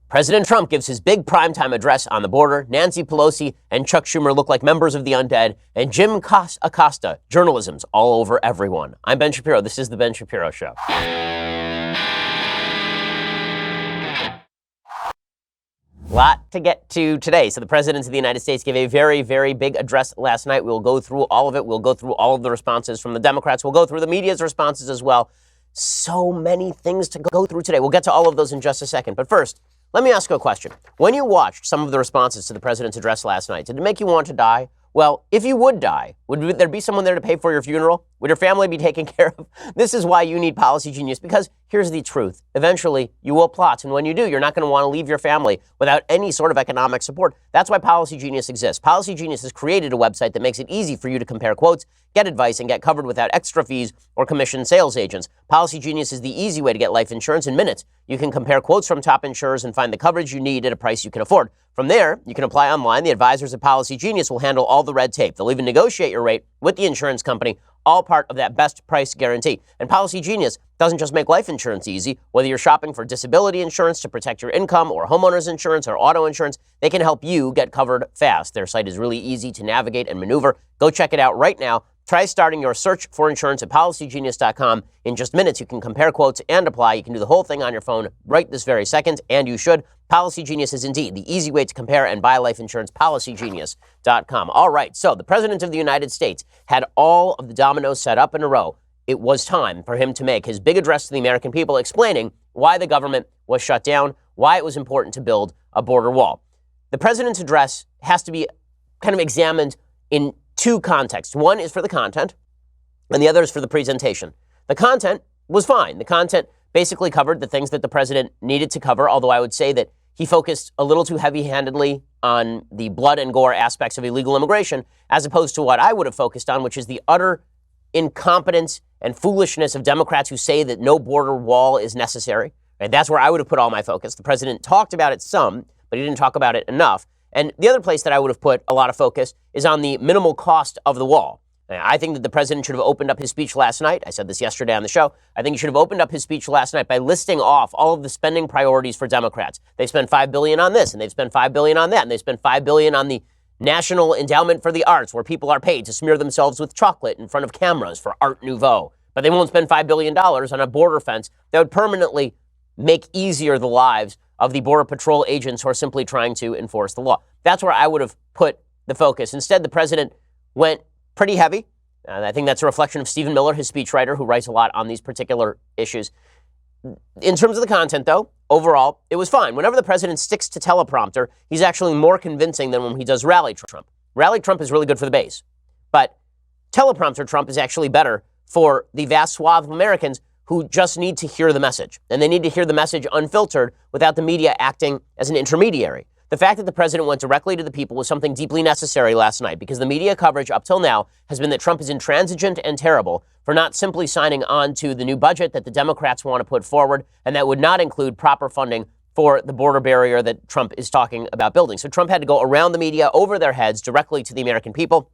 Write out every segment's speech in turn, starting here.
President Trump gives his big primetime address on the border. Nancy Pelosi and Chuck Schumer look like members of the undead. And Jim Acosta, journalism's all over everyone. I'm Ben Shapiro. This is The Ben Shapiro Show. Lot to get to today. So the president of the United States gave a very, very big address last night. We'll go through all of it. We'll go through all of the responses from the Democrats. We'll go through the media's responses as well. So many things to go through today. We'll get to all of those in just a second. But first, let me ask you a question. When you watched some of the responses to the president's address last night, did it make you want to die? Well, if you would die, would there be someone there to pay for your funeral? Would your family be taken care of? This is why you need Policy Genius, because here's the truth. Eventually, you will plot, and when you do, you're not going to want to leave your family without any sort of economic support. That's why Policy Genius exists. Policy Genius has created a website that makes it easy for you to compare quotes, get advice, and get covered without extra fees or commissioned sales agents. Policy Genius is the easy way to get life insurance in minutes. You can compare quotes from top insurers and find the coverage you need at a price you can afford. From there, you can apply online. The advisors at Policy Genius will handle all the red tape. They'll even negotiate your rate with the insurance company, all part of that best price guarantee. And Policy Genius doesn't just make life insurance easy. Whether you're shopping for disability insurance to protect your income or homeowners insurance or auto insurance, they can help you get covered fast. Their site is really easy to navigate and maneuver. Go check it out right now. Try starting your search for insurance at policygenius.com. In just minutes, you can compare quotes and apply. You can do the whole thing on your phone right this very second, and you should. Policy Genius is indeed the easy way to compare and buy life insurance, policygenius.com. All right, so the President of the United States had all of the dominoes set up in a row. It was time for him to make his big address to the American people explaining why the government was shut down, why it was important to build a border wall. The President's address has to be kind of examined in two contexts. One is for the content, and the other is for the presentation. The content was fine. The content basically covered the things that the president needed to cover, although I would say that he focused a little too heavy-handedly on the blood and gore aspects of illegal immigration, as opposed to what I would have focused on, which is the utter incompetence and foolishness of Democrats who say that no border wall is necessary. Right? That's where I would have put all my focus. The president talked about it some, but he didn't talk about it enough. And the other place that I would have put a lot of focus is on the minimal cost of the wall. I think that the president should have opened up his speech last night. I said this yesterday on the show. I think he should have opened up his speech last night by listing off all of the spending priorities for Democrats. They spend $5 billion on this, and they've spent $5 billion on that, and they spend $5 billion on the National Endowment for the Arts, where people are paid to smear themselves with chocolate in front of cameras for Art Nouveau. But they won't spend $5 billion on a border fence that would permanently make easier the lives of the Border Patrol agents who are simply trying to enforce the law. That's where I would have put the focus. Instead, the president went pretty heavy. I think that's a reflection of Stephen Miller, his speechwriter, who writes a lot on these particular issues. In terms of the content, though, overall, it was fine. Whenever the president sticks to teleprompter, he's actually more convincing than when he does rally Trump. Rally Trump is really good for the base. But teleprompter Trump is actually better for the vast swath of Americans who just need to hear the message. And they need to hear the message unfiltered without the media acting as an intermediary. The fact that the president went directly to the people was something deeply necessary last night, because the media coverage up till now has been that Trump is intransigent and terrible for not simply signing on to the new budget that the Democrats want to put forward, and that would not include proper funding for the border barrier that Trump is talking about building. So Trump had to go around the media, over their heads, directly to the American people.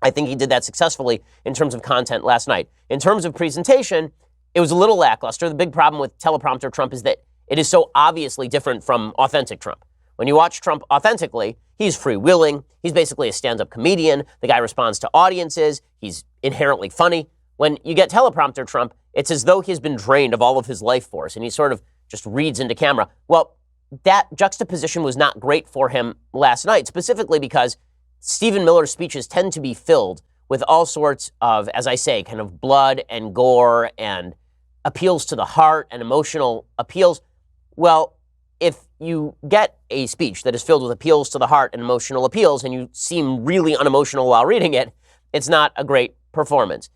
I think he did that successfully in terms of content last night. In terms of presentation, it was a little lackluster. The big problem with teleprompter Trump is that it is so obviously different from authentic Trump. When you watch Trump authentically, he's freewheeling. He's basically a stand-up comedian. The guy responds to audiences. He's inherently funny. When you get teleprompter Trump, it's as though he's been drained of all of his life force, and he sort of just reads into camera. Well, that juxtaposition was not great for him last night, specifically because Stephen Miller's speeches tend to be filled with all sorts of, as I say, kind of blood and gore and appeals to the heart and emotional appeals. Well, if you get a speech that is filled with appeals to the heart and emotional appeals, and you seem really unemotional while reading it, it's not a great performance.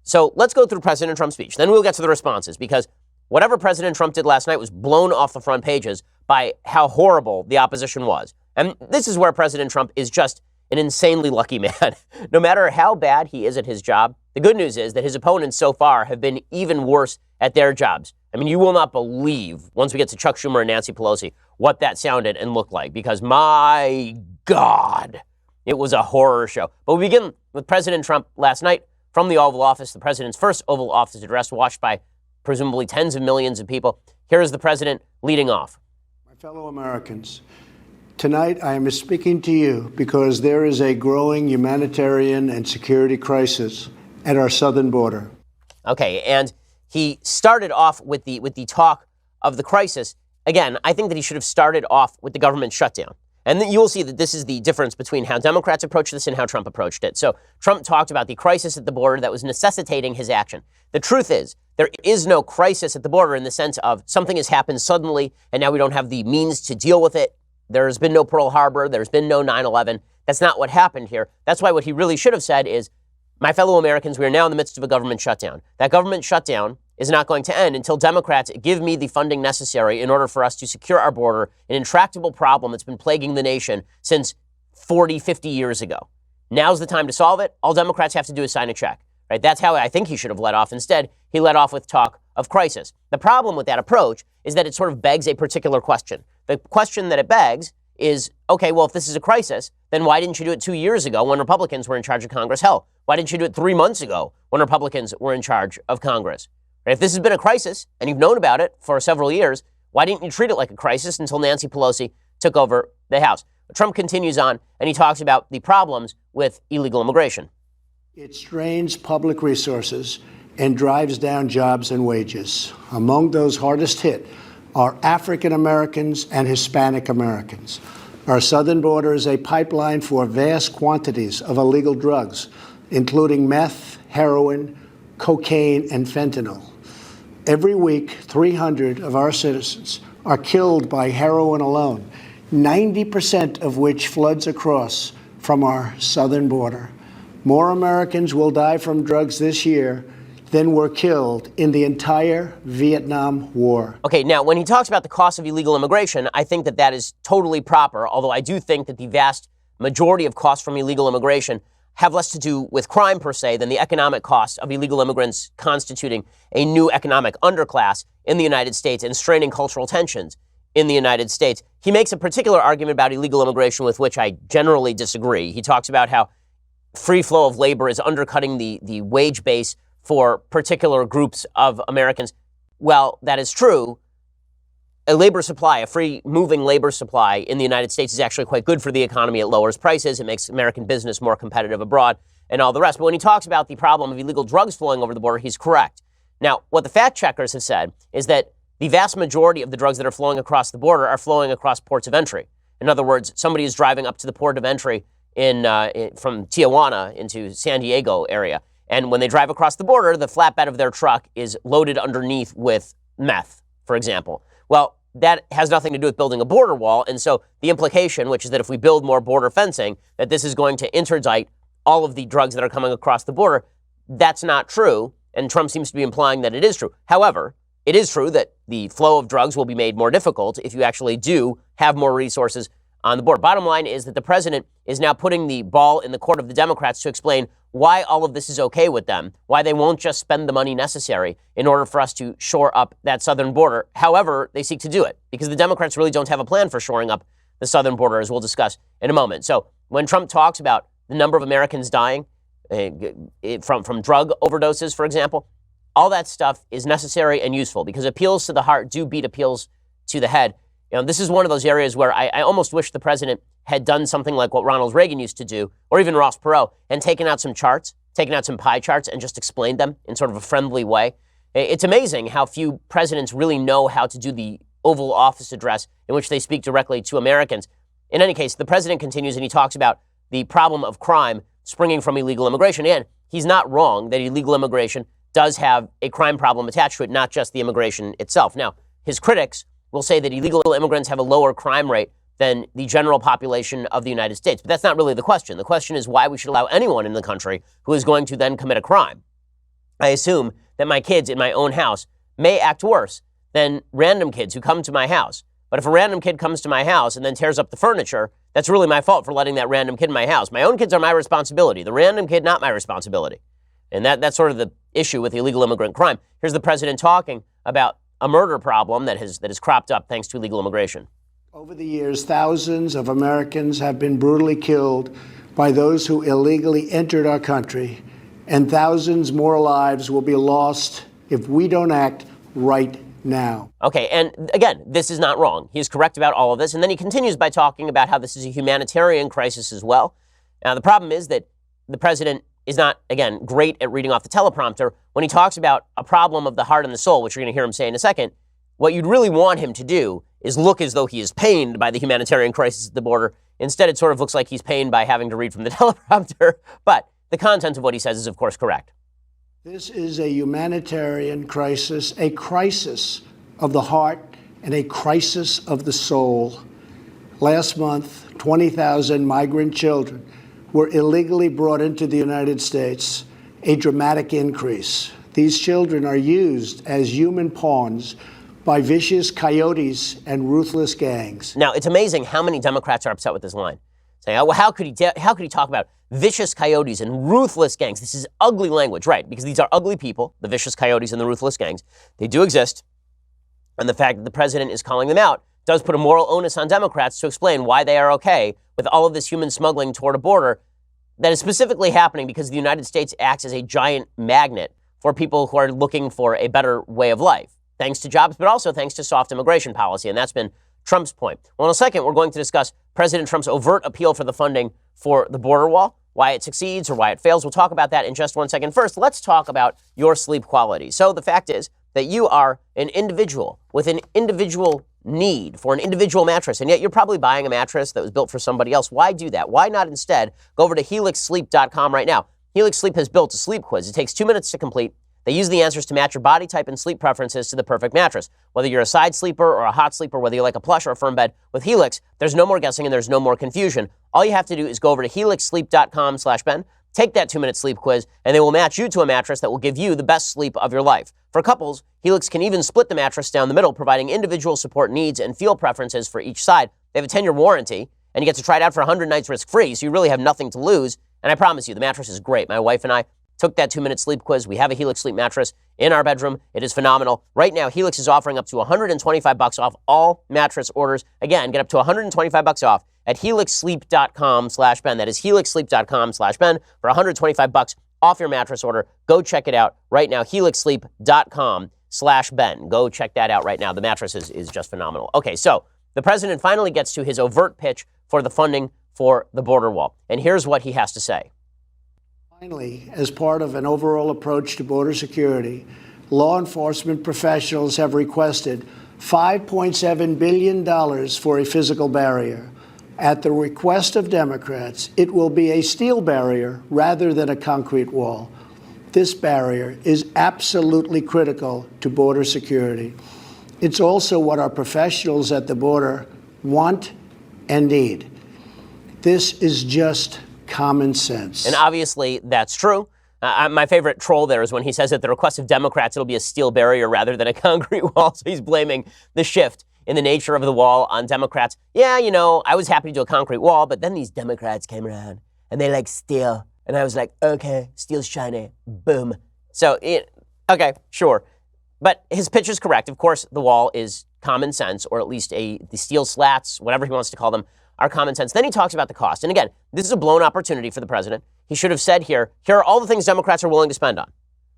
So let's go through President Trump's speech. Then we'll get to the responses, because whatever President Trump did last night was blown off the front pages by how horrible the opposition was. And this is where President Trump is just an insanely lucky man. No matter how bad he is at his job, the good news is that his opponents so far have been even worse at their jobs. I mean, you will not believe, once we get to Chuck Schumer and Nancy Pelosi, what that sounded and looked like, because my God, it was a horror show. But we begin with President Trump last night from the Oval Office, the president's first Oval Office address, watched by presumably tens of millions of people. Here is the president leading off. My Fellow Americans, tonight I am speaking to you because there is a growing humanitarian and security crisis at our southern border. Okay, and he started off with the talk of the crisis. Again, I think that he should have started off with the government shutdown. And then you'll see that this is the difference between how Democrats approached this and how Trump approached it. So Trump talked about the crisis at the border that was necessitating his action. The truth is, there is no crisis at the border in the sense of something has happened suddenly and now we don't have the means to deal with it. There's been no Pearl Harbor. There's been no 9/11. That's not what happened here. That's why what he really should have said is, my fellow Americans, we are now in the midst of a government shutdown. That government shutdown is not going to end until Democrats give me the funding necessary in order for us to secure our border, an intractable problem that's been plaguing the nation since 40, 50 years ago. Now's the time to solve it. All Democrats have to do is sign a check. Right? That's how I think he should have led off. Instead, he led off with talk of crisis. The problem with that approach is that it sort of begs a particular question. The question that it begs is, okay, well, if this is a crisis, then why didn't you do it 2 years ago when Republicans were in charge of Congress? Hell, why didn't you do it 3 months ago when Republicans were in charge of Congress? Right? If this has been a crisis and you've known about it for several years, why didn't you treat it like a crisis until Nancy Pelosi took over the House? Trump continues on and he talks about the problems with illegal immigration. It strains public resources and drives down jobs and wages. Among those hardest hit are African Americans and Hispanic Americans. Our southern border is a pipeline for vast quantities of illegal drugs, including meth, heroin, cocaine, and fentanyl. Every week, 300 of our citizens are killed by heroin alone, 90% of which floods across from our southern border. More Americans will die from drugs this year than were killed in the entire Vietnam War. Okay, now, when he talks about the cost of illegal immigration, I think that that is totally proper, although I do think that the vast majority of costs from illegal immigration have less to do with crime per se than the economic cost of illegal immigrants constituting a new economic underclass in the United States and straining cultural tensions in the United States. He makes a particular argument about illegal immigration with which I generally disagree. He talks about how free flow of labor is undercutting the wage base for particular groups of Americans. Well, that is true. A labor supply, a free moving labor supply in the United States is actually quite good for the economy. It lowers prices. It makes American business more competitive abroad and all the rest. But when he talks about the problem of illegal drugs flowing over the border, he's correct. Now, what the fact checkers have said is that the vast majority of the drugs that are flowing across the border are flowing across ports of entry. In other words, somebody is driving up to the port of entry from Tijuana into San Diego area. And when they drive across the border, the flatbed of their truck is loaded underneath with meth, for example. Well, that has nothing to do with building a border wall. And so the implication, which is that if we build more border fencing, that this is going to interdict all of the drugs that are coming across the border, that's not true. And Trump seems to be implying that it is true. However, it is true that the flow of drugs will be made more difficult if you actually do have more resources on the border. Bottom line is that the president is now putting the ball in the court of the Democrats to explain why all of this is okay with them, why they won't just spend the money necessary in order for us to shore up that southern border, however they seek to do it, because the Democrats really don't have a plan for shoring up the southern border, as we'll discuss in a moment. So when Trump talks about the number of Americans dying from drug overdoses, for example, all that stuff is necessary and useful because appeals to the heart do beat appeals to the head. You know, this is one of those areas where I almost wish the president had done something like what Ronald Reagan used to do, or even Ross Perot, and taken out some charts, taken out some pie charts, and just explained them in sort of a friendly way. It's amazing how few presidents really know how to do the Oval Office address in which they speak directly to Americans. In any case, the president continues and he talks about the problem of crime springing from illegal immigration. And he's not wrong that illegal immigration does have a crime problem attached to it, not just the immigration itself. Now, his critics will say that illegal immigrants have a lower crime rate than the general population of the United States. But that's not really the question. The question is why we should allow anyone in the country who is going to then commit a crime. I assume that my kids in my own house may act worse than random kids who come to my house. But if a random kid comes to my house and then tears up the furniture, that's really my fault for letting that random kid in my house. My own kids are my responsibility. The random kid, not my responsibility. And that's sort of the issue with illegal immigrant crime. Here's the president talking about a murder problem that has cropped up thanks to illegal immigration. Over the years, thousands of Americans have been brutally killed by those who illegally entered our country, and thousands more lives will be lost if we don't act right now. Okay, and again, this is not wrong. He is correct about all of this. And then he continues by talking about how this is a humanitarian crisis as well. Now, the problem is that the president is not, again, great at reading off the teleprompter. When he talks about a problem of the heart and the soul, which you're going to hear him say in a second, what you'd really want him to do is look as though he is pained by the humanitarian crisis at the border. Instead, it sort of looks like he's pained by having to read from the teleprompter. But the content of what he says is, of course, correct. This is a humanitarian crisis, a crisis of the heart and a crisis of the soul. Last month, 20,000 migrant children were illegally brought into the United States, a dramatic increase. These children are used as human pawns by vicious coyotes and ruthless gangs. Now, it's amazing how many Democrats are upset with this line. Saying, well, how could he talk about vicious coyotes and ruthless gangs? This is ugly language, right? Because these are ugly people, the vicious coyotes and the ruthless gangs. They do exist. And the fact that the president is calling them out does put a moral onus on Democrats to explain why they are okay with all of this human smuggling toward a border that is specifically happening because the United States acts as a giant magnet for people who are looking for a better way of life, thanks to jobs, but also thanks to soft immigration policy. And that's been Trump's point. Well, in a second, we're going to discuss President Trump's overt appeal for the funding for the border wall, why it succeeds or why it fails. We'll talk about that in just 1 second. First, let's talk about your sleep quality. So the fact is that you are an individual with an individual need for an individual mattress, and yet you're probably buying a mattress that was built for somebody else. Why do that? Why not instead go over to helixsleep.com right now? Helix Sleep has built a sleep quiz. It takes 2 minutes to complete. They use the answers to match your body type and sleep preferences to the perfect mattress. Whether you're a side sleeper or a hot sleeper, whether you like a plush or a firm bed, with Helix, there's no more guessing and there's no more confusion. All you have to do is go over to helixsleep.com/Ben, take that 2-minute sleep quiz, and they will match you to a mattress that will give you the best sleep of your life. For couples, Helix can even split the mattress down the middle, providing individual support needs and feel preferences for each side. They have a 10-year warranty, and you get to try it out for 100 nights risk-free, so you really have nothing to lose. And I promise you, the mattress is great. My wife and I took that 2-minute sleep quiz. We have a Helix Sleep mattress in our bedroom. It is phenomenal. Right now, Helix is offering up to $125 off all mattress orders. Again, get up to $125 off at helixsleep.com/Ben. That is helixsleep.com/Ben for $125 off your mattress order. Go check it out right now, helixsleep.com/Ben. Go check that out right now. The mattress is just phenomenal. Okay, so the president finally gets to his overt pitch for the funding for the border wall. And here's what he has to say. Finally, as part of an overall approach to border security, law enforcement professionals have requested $5.7 billion for a physical barrier. At the request of Democrats, it will be a steel barrier rather than a concrete wall. This barrier is absolutely critical to border security. It's also what our professionals at the border want and need. This is just common sense. And obviously, that's true. My favorite troll there is when he says at the request of Democrats, it'll be a steel barrier rather than a concrete wall. So he's blaming the shift in the nature of the wall on Democrats. Yeah, you know, I was happy to do a concrete wall, but then these Democrats came around and they like steel. And I was like, okay, steel's shiny. Boom. So, okay, sure. But his pitch is correct. Of course, the wall is common sense, or at least the steel slats, whatever he wants to call them, are common sense. Then he talks about the cost. And again, this is a blown opportunity for the president. He should have said here are all the things Democrats are willing to spend on.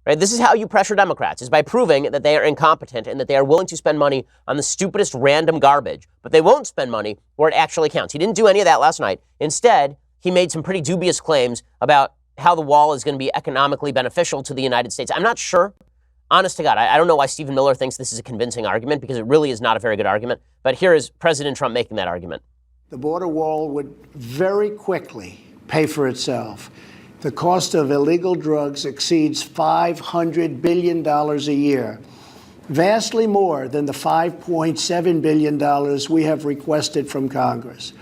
Right? This is how you pressure Democrats, is by proving that they are incompetent and that they are willing to spend money on the stupidest random garbage, but they won't spend money where it actually counts. He didn't do any of that last night. Instead, he made some pretty dubious claims about how the wall is going to be economically beneficial to the United States. I'm not sure. Honest to God, I don't know why Stephen Miller thinks this is a convincing argument, because it really is not a very good argument. But here is President Trump making that argument. The border wall would very quickly pay for itself. The cost of illegal drugs exceeds $500 billion a year, vastly more than the $5.7 billion we have requested from Congress.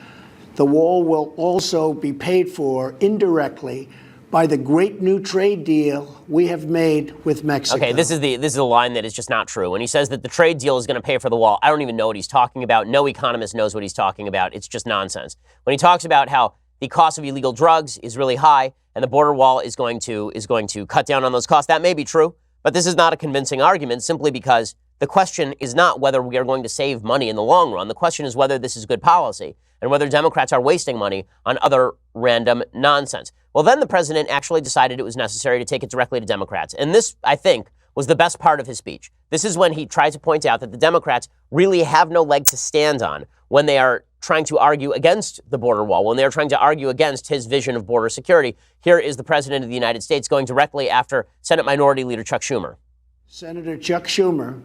The wall will also be paid for indirectly by the great new trade deal we have made with Mexico. Okay, this is the line that is just not true. When he says that the trade deal is going to pay for the wall, I don't even know what he's talking about. No economist knows what he's talking about. It's just nonsense. When he talks about how the cost of illegal drugs is really high and the border wall is going to cut down on those costs, that may be true, but this is not a convincing argument, simply because the question is not whether we are going to save money in the long run. The question is whether this is good policy and whether Democrats are wasting money on other random nonsense. Well, then the president actually decided it was necessary to take it directly to Democrats. And this, I think, was the best part of his speech. This is when he tried to point out that the Democrats really have no leg to stand on when they are trying to argue against the border wall, when they are trying to argue against his vision of border security. Here is the President of the United States going directly after Senate Minority Leader Chuck Schumer. Senator Chuck Schumer,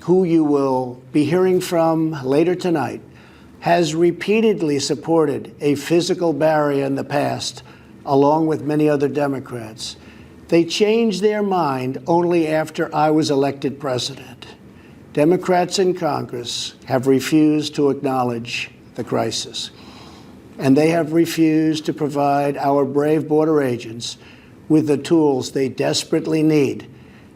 who you will be hearing from later tonight, has repeatedly supported a physical barrier in the past, along with many other Democrats. They changed their mind only after I was elected president. Democrats in Congress have refused to acknowledge the crisis, and they have refused to provide our brave border agents with the tools they desperately need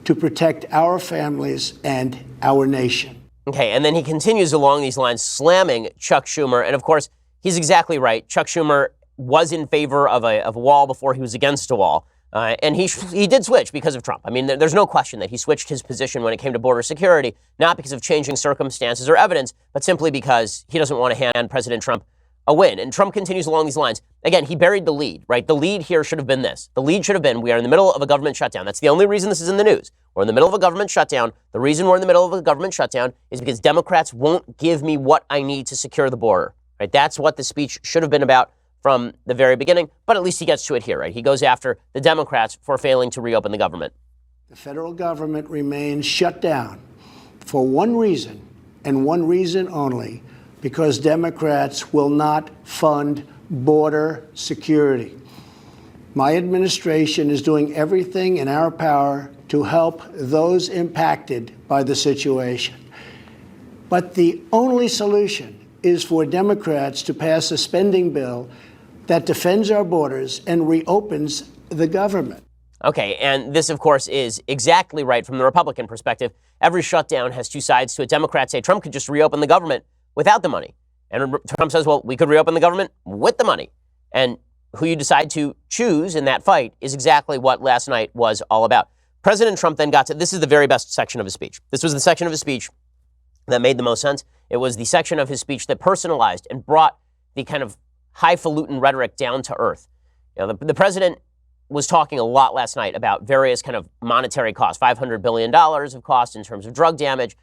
to protect our families and our nation. Okay, and then he continues along these lines, slamming Chuck Schumer. And of course, he's exactly right. Chuck Schumer was in favor of a wall before he was against a wall. And he did switch because of Trump. I mean, there's no question that he switched his position when it came to border security, not because of changing circumstances or evidence, but simply because he doesn't want to hand President Trump a win. And Trump continues along these lines. Again, he buried the lead, right? The lead here should have been this. The lead should have been, we are in the middle of a government shutdown. That's the only reason this is in the news. We're in the middle of a government shutdown. The reason we're in the middle of a government shutdown is because Democrats won't give me what I need to secure the border, right? That's what the speech should have been about from the very beginning, but at least he gets to it here, right? He goes after the Democrats for failing to reopen the government. The federal government remains shut down for one reason, and one reason only, because Democrats will not fund border security. My administration is doing everything in our power to help those impacted by the situation. But the only solution is for Democrats to pass a spending bill that defends our borders and reopens the government. Okay, and this, of course, is exactly right from the Republican perspective. Every shutdown has two sides to it. Democrats say Trump could just reopen the government without the money. And Trump says, well, we could reopen the government with the money. And who you decide to choose in that fight is exactly what last night was all about. President Trump then got to, this is the very best section of his speech. This was the section of his speech that made the most sense. It was the section of his speech that personalized and brought the kind of highfalutin rhetoric down to earth. You know, the president was talking a lot last night about various kind of monetary costs, $500 billion of cost in terms of drug damage,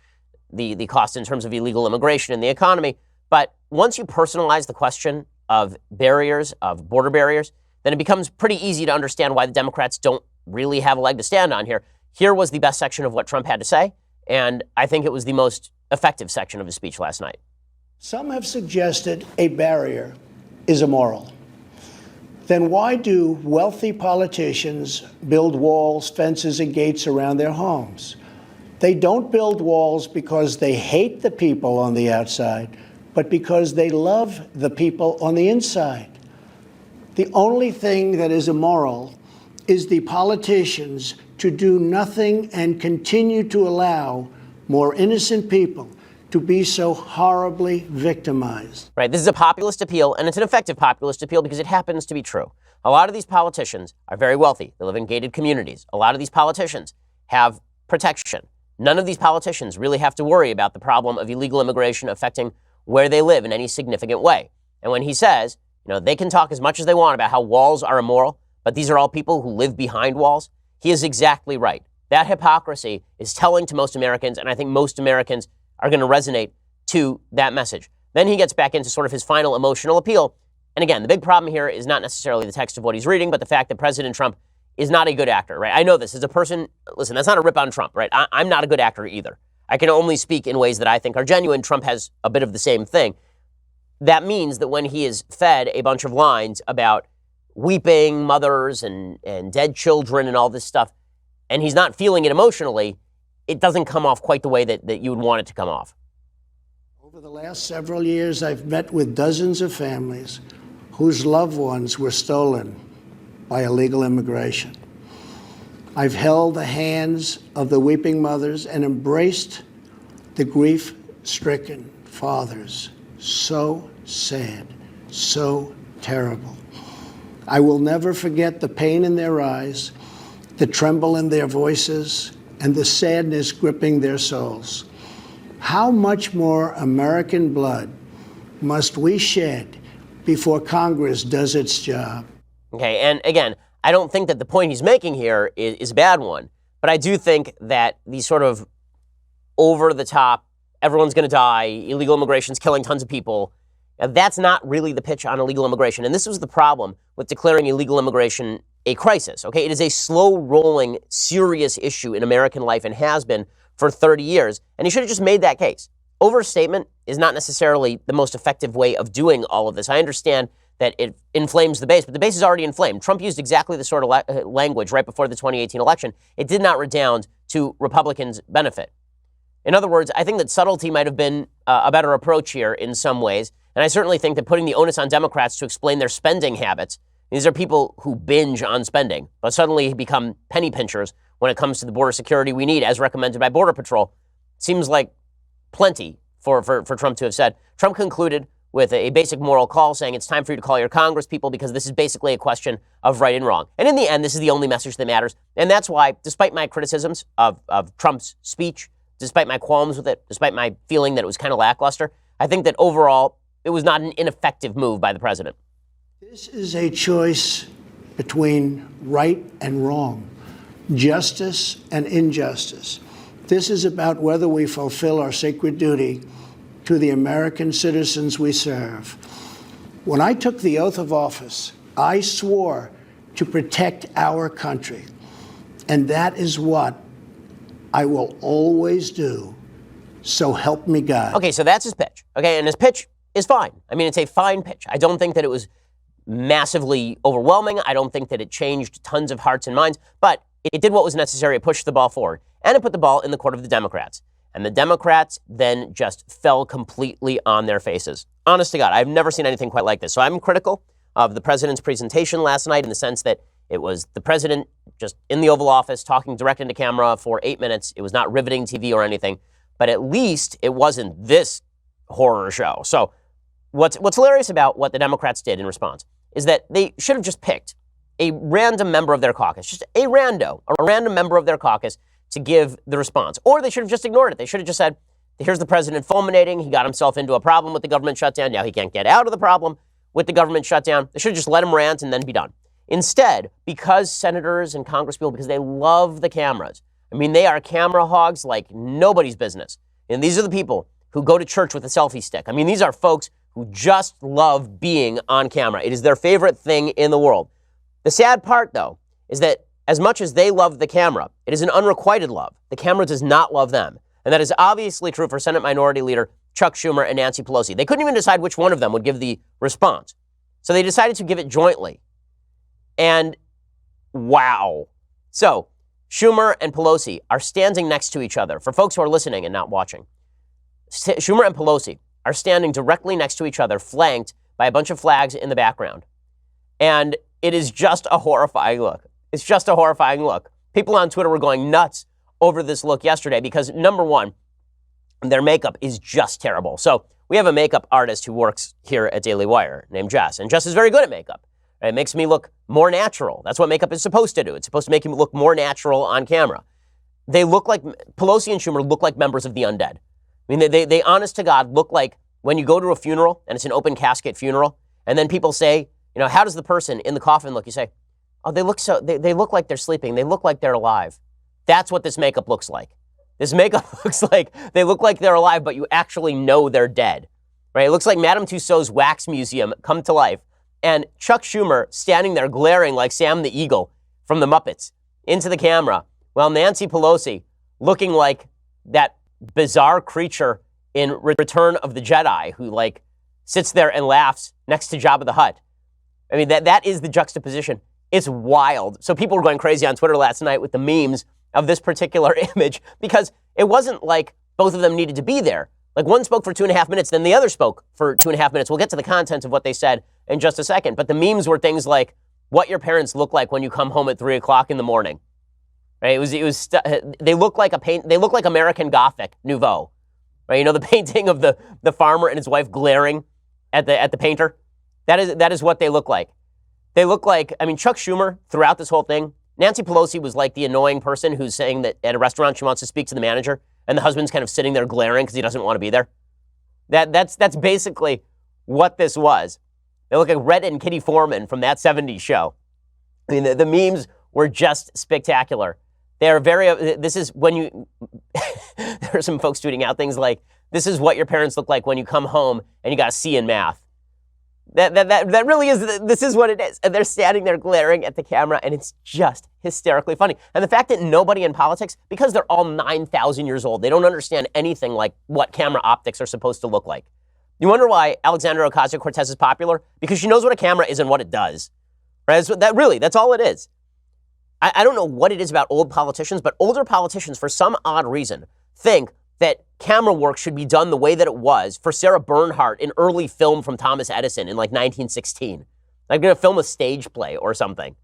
the cost in terms of illegal immigration in the economy. But once you personalize the question of barriers, of border barriers, then it becomes pretty easy to understand why the Democrats don't really have a leg to stand on here. Here was the best section of what Trump had to say, and I think it was the most effective section of his speech last night. Some have suggested a barrier is immoral. Then why do wealthy politicians build walls, fences, and gates around their homes? They don't build walls because they hate the people on the outside, but because they love the people on the inside. The only thing that is immoral is the politicians to do nothing and continue to allow more innocent people to be so horribly victimized. Right. This is a populist appeal, and it's an effective populist appeal because it happens to be true. A lot of these politicians are very wealthy. They live in gated communities. A lot of these politicians have protection. None of these politicians really have to worry about the problem of illegal immigration affecting where they live in any significant way. And when he says, you know, they can talk as much as they want about how walls are immoral, but these are all people who live behind walls, he is exactly right. That hypocrisy is telling to most Americans, and I think most Americans are going to resonate to that message. Then he gets back into sort of his final emotional appeal. And again, the big problem here is not necessarily the text of what he's reading, but the fact that President Trump is not a good actor, right? I know this as a person. Listen, that's not a rip on Trump, right? I'm not a good actor either. I can only speak in ways that I think are genuine. Trump has a bit of the same thing. That means that when he is fed a bunch of lines about weeping mothers and dead children and all this stuff, and he's not feeling it emotionally, it doesn't come off quite the way that you would want it to come off. Over the last several years, I've met with dozens of families whose loved ones were stolen by illegal immigration. I've held the hands of the weeping mothers and embraced the grief-stricken fathers. So sad, so terrible. I will never forget the pain in their eyes, the tremble in their voices, and the sadness gripping their souls. How much more American blood must we shed before Congress does its job? Okay, and again, I don't think that the point he's making here is a bad one, but But I do think that these sort of over-the-top, everyone's going to die, illegal immigration's killing tons of people, that's not really the pitch on illegal immigration. And this was the problem with declaring illegal immigration a crisis, okay? It is a slow-rolling, serious issue in American life and has been for 30 years. And he should have just made that case. Overstatement is not necessarily the most effective way of doing all of this. I understand that it inflames the base, but the base is already inflamed. Trump used exactly the sort of language right before the 2018 election. It did not redound to Republicans' benefit. In other words, I think that subtlety might have been a better approach here in some ways. And I certainly think that putting the onus on Democrats to explain their spending habits, these are people who binge on spending, but suddenly become penny pinchers when it comes to the border security we need, as recommended by Border Patrol. Seems like plenty for Trump to have said. Trump concluded with a basic moral call saying it's time for you to call your Congress people because this is basically a question of right and wrong. And in the end, this is the only message that matters. And that's why, despite my criticisms of Trump's speech, despite my qualms with it, despite my feeling that it was kind of lackluster, I think that overall it was not an ineffective move by the president. This is a choice between right and wrong, justice and injustice. This is about whether we fulfill our sacred duty to the American citizens we serve. When I took the oath of office, I swore to protect our country. And that is what I will always do. So help me God. Okay, so that's his pitch. Okay, and his pitch is fine. I mean, it's a fine pitch. I don't think that it was massively overwhelming. I don't think that it changed tons of hearts and minds, but it did what was necessary. It pushed the ball forward, and it put the ball in the court of the Democrats. And the Democrats then just fell completely on their faces. Honest to God, I've never seen anything quite like this. So I'm critical of the president's presentation last night in the sense that it was the president just in the Oval Office talking direct into camera for 8 minutes. It was not riveting TV or anything, but at least it wasn't this horror show. So what's hilarious about what the Democrats did in response is that they should have just picked a random member of their caucus, just a random member of their caucus to give the response. Or they should have just ignored it. They should have just said, here's the president fulminating. He got himself into a problem with the government shutdown. Now he can't get out of the problem with the government shutdown. They should have just let him rant and then be done. Instead, because senators and congresspeople, because they love the cameras, I mean, they are camera hogs like nobody's business. And these are the people who go to church with a selfie stick. I mean, these are folks who just love being on camera. It is their favorite thing in the world. The sad part, though, is that as much as they love the camera, it is an unrequited love. The camera does not love them. And that is obviously true for Senate Minority Leader Chuck Schumer and Nancy Pelosi. They couldn't even decide which one of them would give the response. So they decided to give it jointly. And wow. So Schumer and Pelosi are standing next to each other. For folks who are listening and not watching, Schumer and Pelosi are standing directly next to each other, flanked by a bunch of flags in the background. And it is just a horrifying look. It's just a horrifying look. People on Twitter were going nuts over this look yesterday because, number one, their makeup is just terrible. So we have a makeup artist who works here at Daily Wire named Jess, and Jess is very good at makeup. It makes me look more natural. That's what makeup is supposed to do. It's supposed to make you look more natural on camera. They look like, Pelosi and Schumer look like members of the undead. I mean, they honest to God look like when you go to a funeral and it's an open casket funeral, and then people say, you know, how does the person in the coffin look? You say, oh, they look like they're sleeping. They look like they're alive. That's what this makeup looks like. This makeup looks like they look like they're alive, but you actually know they're dead, right? It looks like Madame Tussauds wax museum come to life. And Chuck Schumer standing there glaring like Sam the Eagle from the Muppets into the camera, while Nancy Pelosi looking like that bizarre creature in Return of the Jedi who like sits there and laughs next to Jabba the Hutt. I mean, that is the juxtaposition. It's wild. So people were going crazy on Twitter last night with the memes of this particular image because it wasn't like both of them needed to be there. Like one spoke for 2.5 minutes, then the other spoke for 2.5 minutes. We'll get to the content of what they said in just a second. But the memes were things like what your parents look like when you come home at 3 o'clock in the morning. Right? They look like they look like American Gothic Nouveau. Right? You know, the painting of the farmer and his wife glaring at the painter. That is what they look like. They look like, I mean, Chuck Schumer throughout this whole thing. Nancy Pelosi was like the annoying person who's saying that at a restaurant she wants to speak to the manager, and the husband's kind of sitting there glaring because he doesn't want to be there. That's basically what this was. They look like Red and Kitty Foreman from that 70s show. I mean, the memes were just spectacular. They are very, this is when you, there are some folks tweeting out things like, this is what your parents look like when you come home and you got a C in math. That really is, this is what it is. And they're standing there glaring at the camera, and it's just hysterically funny. And the fact that nobody in politics, because they're all 9,000 years old, they don't understand anything like what camera optics are supposed to look like. You wonder why Alexandria Ocasio-Cortez is popular? Because she knows what a camera is and what it does. Right? That's all it is. I don't know what it is about old politicians, but older politicians, for some odd reason, think that camera work should be done the way that it was for Sarah Bernhardt in early film from Thomas Edison in like 1916. Like going to film a stage play or something.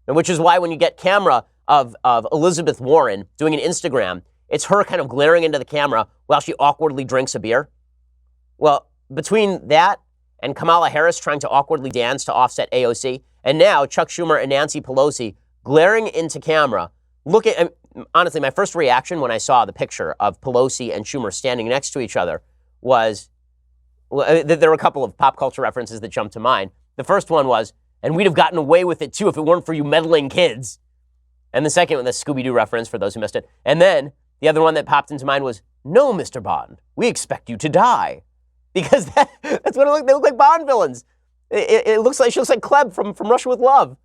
And which is why when you get camera of Elizabeth Warren doing an Instagram, it's her kind of glaring into the camera while she awkwardly drinks a beer. Well, between that and Kamala Harris trying to awkwardly dance to offset AOC, and now Chuck Schumer and Nancy Pelosi glaring into camera, honestly, my first reaction when I saw the picture of Pelosi and Schumer standing next to each other was, there were a couple of pop culture references that jumped to mind. The first one was, and we'd have gotten away with it too if it weren't for you meddling kids. And the second one, the Scooby-Doo reference for those who missed it. And then the other one that popped into mind was, no, Mr. Bond, we expect you to die. Because that's what it looked, they look like Bond villains. It looks like, she looks like Kleb from Russia with Love.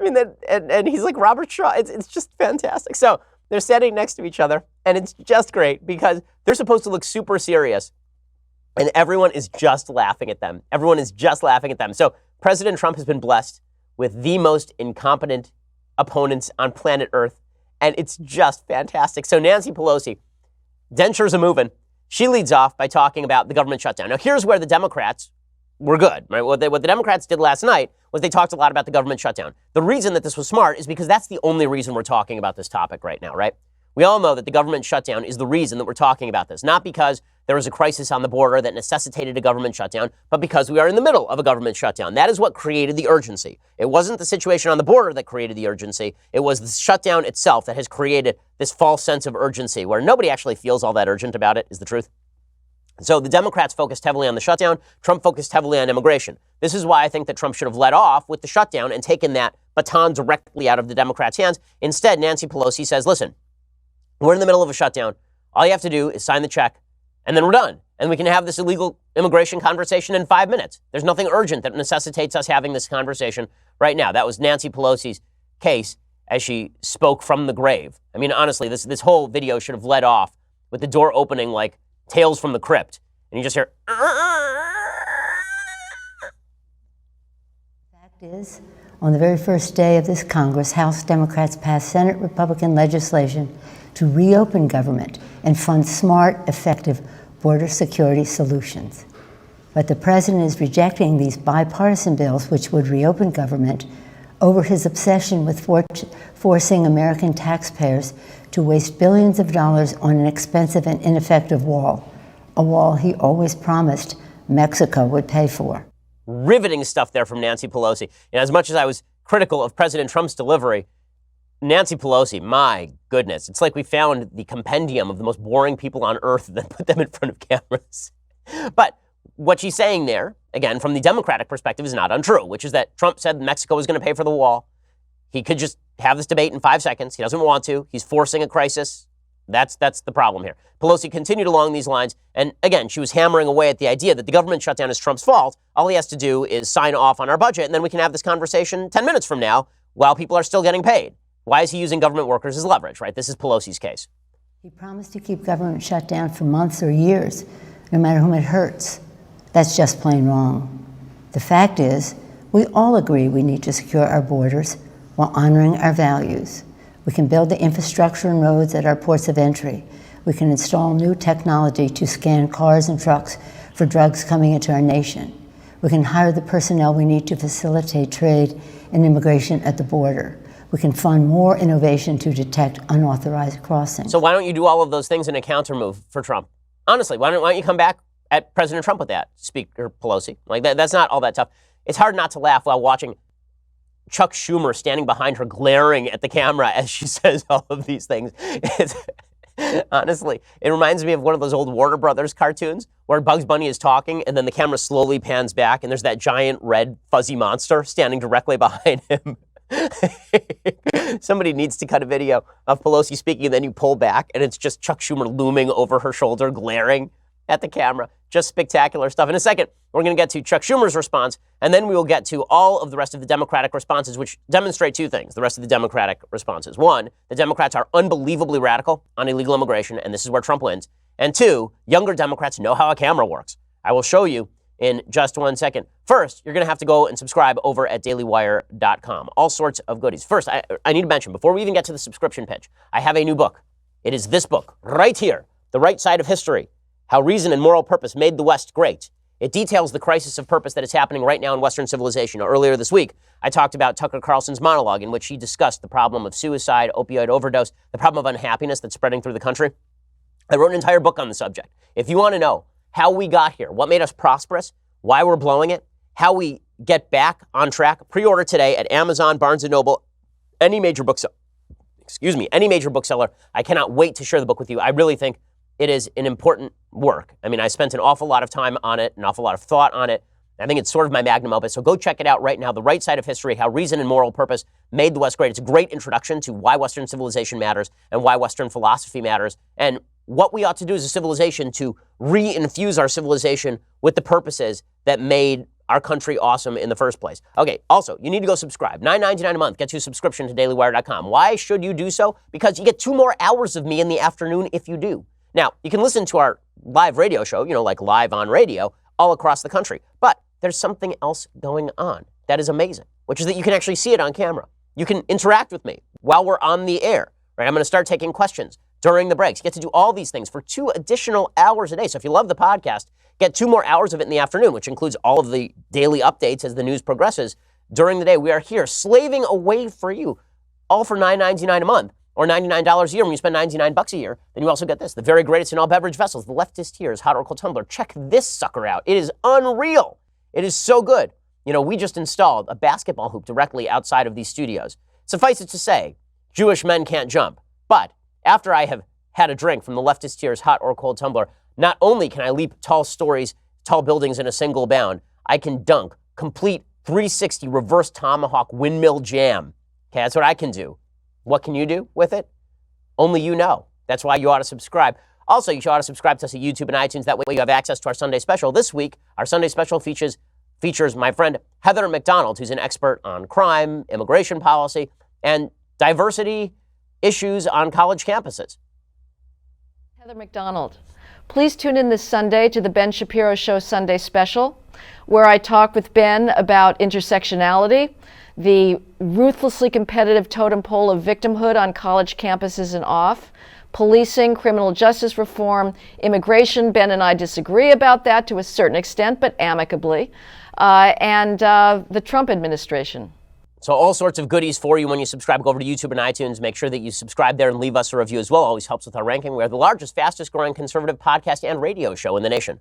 I mean, and he's like Robert Shaw. It's just fantastic. So they're standing next to each other, and it's just great because they're supposed to look super serious, and everyone is just laughing at them. Everyone is just laughing at them. So President Trump has been blessed with the most incompetent opponents on planet Earth, and it's just fantastic. So Nancy Pelosi, dentures are moving. She leads off by talking about the government shutdown. Now, here's where the Democrats were good, right? What the Democrats did last night was they talked a lot about the government shutdown. The reason that this was smart is because that's the only reason we're talking about this topic right now, right? We all know that the government shutdown is the reason that we're talking about this, not because there was a crisis on the border that necessitated a government shutdown, but because we are in the middle of a government shutdown. That is what created the urgency. It wasn't the situation on the border that created the urgency. It was the shutdown itself that has created this false sense of urgency where nobody actually feels all that urgent about it, is the truth. So the Democrats focused heavily on the shutdown. Trump focused heavily on immigration. This is why I think that Trump should have led off with the shutdown and taken that baton directly out of the Democrats' hands. Instead, Nancy Pelosi says, listen, we're in the middle of a shutdown. All you have to do is sign the check, and then we're done. And we can have this illegal immigration conversation in 5 minutes. There's nothing urgent that necessitates us having this conversation right now. That was Nancy Pelosi's case as she spoke from the grave. I mean, honestly, this whole video should have led off with the door opening like Tales from the Crypt. And you just hear... Fact is, on the very first day of this Congress, House Democrats passed Senate Republican legislation to reopen government and fund smart, effective border security solutions. But the president is rejecting these bipartisan bills which would reopen government over his obsession with forcing American taxpayers to waste billions of dollars on an expensive and ineffective wall, a wall he always promised Mexico would pay for. Riveting stuff there from Nancy Pelosi. And as much as I was critical of President Trump's delivery, Nancy Pelosi, my goodness, it's like we found the compendium of the most boring people on earth and then put them in front of cameras. But what she's saying there, again, from the Democratic perspective, is not untrue, which is that Trump said Mexico was going to pay for the wall. He could just have this debate in 5 seconds. He doesn't want to. He's forcing a crisis. That's the problem here. Pelosi continued along these lines. And again, she was hammering away at the idea that the government shutdown is Trump's fault. All he has to do is sign off on our budget, and then we can have this conversation 10 minutes from now while people are still getting paid. Why is he using government workers as leverage, right? This is Pelosi's case. He promised to keep government shut down for months or years, no matter whom it hurts. That's just plain wrong. The fact is, we all agree we need to secure our borders while honoring our values. We can build the infrastructure and roads at our ports of entry. We can install new technology to scan cars and trucks for drugs coming into our nation. We can hire the personnel we need to facilitate trade and immigration at the border. We can fund more innovation to detect unauthorized crossings. So why don't you do all of those things in a counter move for Trump? Honestly, why don't you come back at President Trump with that, Speaker Pelosi? Like that's not all that tough. It's hard not to laugh while watching Chuck Schumer standing behind her glaring at the camera as she says all of these things. Honestly, it reminds me of one of those old Warner Brothers cartoons where Bugs Bunny is talking and then the camera slowly pans back and there's that giant red fuzzy monster standing directly behind him. Somebody needs to cut a video of Pelosi speaking, and then you pull back, and it's just Chuck Schumer looming over her shoulder, glaring at the camera. Just spectacular stuff. In a second, we're going to get to Chuck Schumer's response, and then we will get to all of the rest of the Democratic responses, which demonstrate two things, the rest of the Democratic responses. One, the Democrats are unbelievably radical on illegal immigration, and this is where Trump wins. And two, younger Democrats know how a camera works. I will show you in just 1 second. First, you're going to have to go and subscribe over at dailywire.com. All sorts of goodies. First, I need to mention, before we even get to the subscription pitch, I have a new book. It is this book right here, The Right Side of History, How Reason and Moral Purpose Made the West Great. It details the crisis of purpose that is happening right now in Western civilization. Earlier this week, I talked about Tucker Carlson's monologue in which he discussed the problem of suicide, opioid overdose, the problem of unhappiness that's spreading through the country. I wrote an entire book on the subject. If you want to know how we got here, what made us prosperous, why we're blowing it, how we get back on track, pre-order today at Amazon, Barnes & Noble, any major bookseller. I cannot wait to share the book with you. I really think it is an important work. I mean, I spent an awful lot of time on it, an awful lot of thought on it. I think it's sort of my magnum opus. So go check it out right now. The Right Side of History, How Reason and Moral Purpose Made the West Great. It's a great introduction to why Western civilization matters and why Western philosophy matters and what we ought to do as a civilization to re-infuse our civilization with the purposes that made our country awesome in the first place. Okay, also, you need to go subscribe. $9.99 a month gets you a subscription to dailywire.com. Why should you do so? Because you get 2 more hours of me in the afternoon if you do. Now, you can listen to our live radio show, like live on radio, all across the country. But there's something else going on that is amazing, which is that you can actually see it on camera. You can interact with me while we're on the air, right? I'm going to start taking questions during the breaks. You get to do all these things for 2 additional hours a day. So if you love the podcast, get 2 more hours of it in the afternoon, which includes all of the daily updates as the news progresses. During the day, we are here slaving away for you, all for $9.99 a month or $99 a year. When you spend $99 a year, then you also get this, the very greatest in all beverage vessels, the leftist tears, hot or cold tumbler. Check this sucker out. It is unreal. It is so good. We just installed a basketball hoop directly outside of these studios. Suffice it to say, Jewish men can't jump. But after I have had a drink from the leftist tears, hot or cold tumbler, not only can I leap tall buildings in a single bound, I can dunk complete 360 reverse tomahawk windmill jam. Okay, that's what I can do. What can you do with it? Only you know. That's why you ought to subscribe. Also, you ought to subscribe to us at YouTube and iTunes. That way you have access to our Sunday special. This week, our Sunday special features my friend Heather McDonald, who's an expert on crime, immigration policy, and diversity issues on college campuses. Heather McDonald. Please tune in this Sunday to the Ben Shapiro Show Sunday Special, where I talk with Ben about intersectionality, the ruthlessly competitive totem pole of victimhood on college campuses and off, policing, criminal justice reform, immigration. Ben and I disagree about that to a certain extent, but amicably, and the Trump administration. So all sorts of goodies for you when you subscribe. Go over to YouTube and iTunes. Make sure that you subscribe there and leave us a review as well. Always helps with our ranking. We are the largest, fastest growing conservative podcast and radio show in the nation.